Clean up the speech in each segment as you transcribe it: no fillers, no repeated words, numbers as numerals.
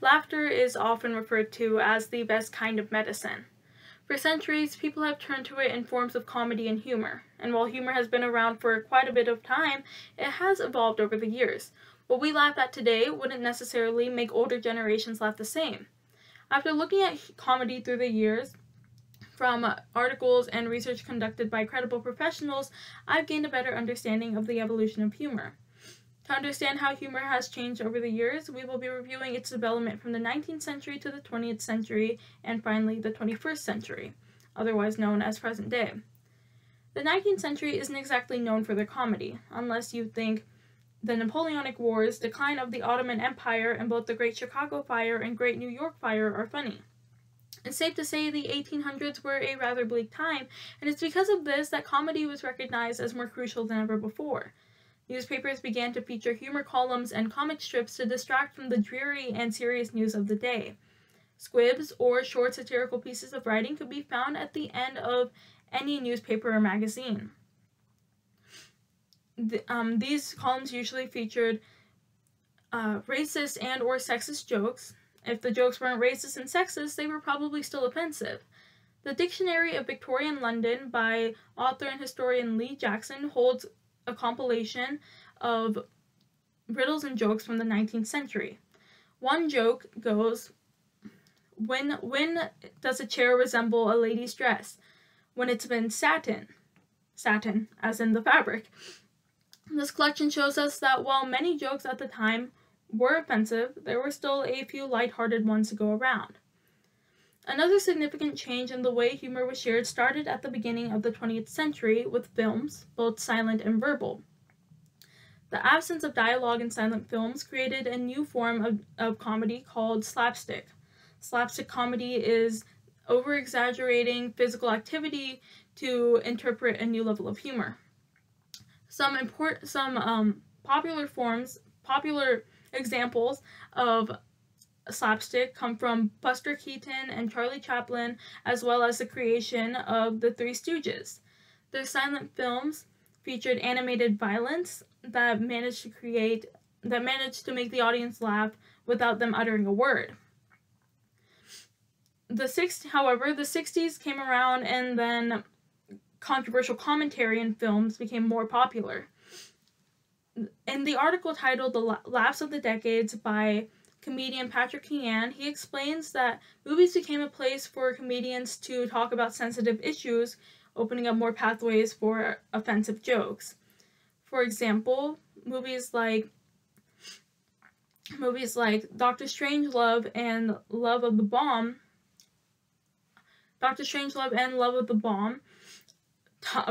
Laughter is often referred to as the best kind of medicine. For centuries, people have turned to it in forms of comedy and humor, and while humor has been around for quite a bit of time, it has evolved over the years. What we laugh at today wouldn't necessarily make older generations laugh the same. After looking at comedy through the years, from articles and research conducted by credible professionals, I've gained a better understanding of the evolution of humor. To understand how humor has changed over the years, we will be reviewing its development from the 19th century to the 20th century, and finally the 21st century, otherwise known as present day. The 19th century isn't exactly known for their comedy, unless you think the Napoleonic Wars, decline of the Ottoman Empire, and both the Great Chicago Fire and Great New York Fire are funny. It's safe to say the 1800s were a rather bleak time, and it's because of this that comedy was recognized as more crucial than ever before. Newspapers began to feature humor columns and comic strips to distract from the dreary and serious news of the day. Squibs, or short satirical pieces of writing, could be found at the end of any newspaper or magazine. These columns usually featured racist and or sexist jokes. If the jokes weren't racist and sexist, they were probably still offensive. The Dictionary of Victorian London by author and historian Lee Jackson holds a compilation of riddles and jokes from the 19th century. One joke goes, when does a chair resemble a lady's dress? When it's been satin as in the fabric. This collection shows us that while many jokes at the time were offensive, there were still a few lighthearted ones to go around. Another significant change in the way humor was shared started at the beginning of the 20th century with films, both silent and verbal. The absence of dialogue in silent films created a new form of comedy called slapstick. Slapstick comedy is over-exaggerating physical activity to interpret a new level of humor. Some popular examples of slapstick come from Buster Keaton and Charlie Chaplin, as well as the creation of the Three Stooges. Their silent films featured animated violence that managed to make the audience laugh without them uttering a word. However, the 60s came around, and then controversial commentary in films became more popular. In the article titled "The Laughs of the Decades" by comedian Patrick Keane, he explains that movies became a place for comedians to talk about sensitive issues, opening up more pathways for offensive jokes. For example, movies like Doctor Strangelove and Love of the Bomb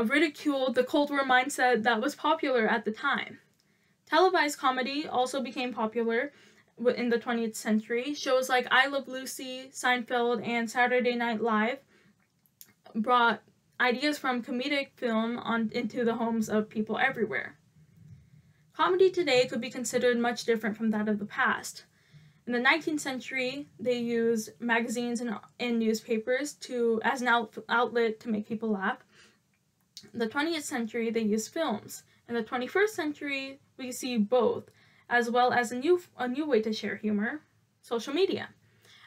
ridiculed the Cold War mindset that was popular at the time. Televised comedy also became popular in the 20th century. Shows like I Love Lucy, Seinfeld, and Saturday Night Live brought ideas from comedic film into the homes of people everywhere. Comedy today could be considered much different from that of the past. In the 19th century, they used magazines and newspapers as an outlet to make people laugh. In the 20th century, they used films. In the 21st century, we see both, as well as a new way to share humor: social media.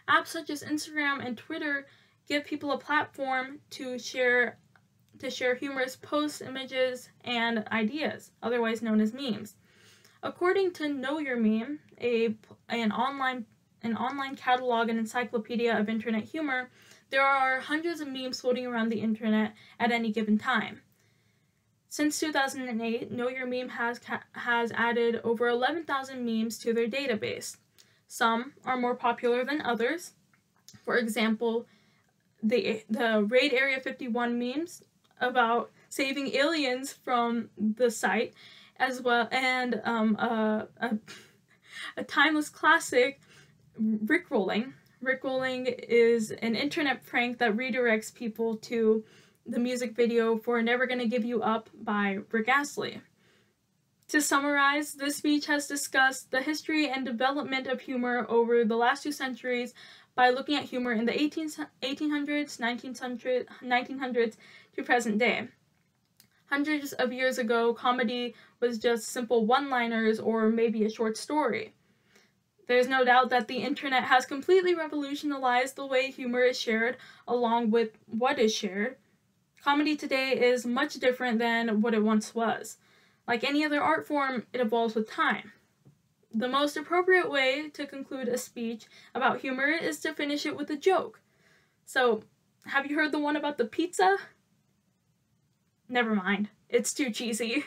Apps such as Instagram and Twitter give people a platform to share humorous posts, images, and ideas, otherwise known as memes. According to Know Your Meme, an online catalog and encyclopedia of internet humor, there are hundreds of memes floating around the internet at any given time. Since 2008, Know Your Meme has added over 11,000 memes to their database. Some are more popular than others. For example, the Raid Area 51 memes about saving aliens from the site, as well, and a timeless classic, Rickrolling. Rickrolling is an internet prank that redirects people to the music video for Never Gonna Give You Up by Rick Astley. To summarize, this speech has discussed the history and development of humor over the last 2 centuries by looking at humor in the 1800s, 1900s to present day. Hundreds of years ago, comedy was just simple one-liners or maybe a short story. There's no doubt that the internet has completely revolutionized the way humor is shared along with what is shared. Comedy today is much different than what it once was. Like any other art form, it evolves with time. The most appropriate way to conclude a speech about humor is to finish it with a joke. So, have you heard the one about the pizza? Never mind, it's too cheesy.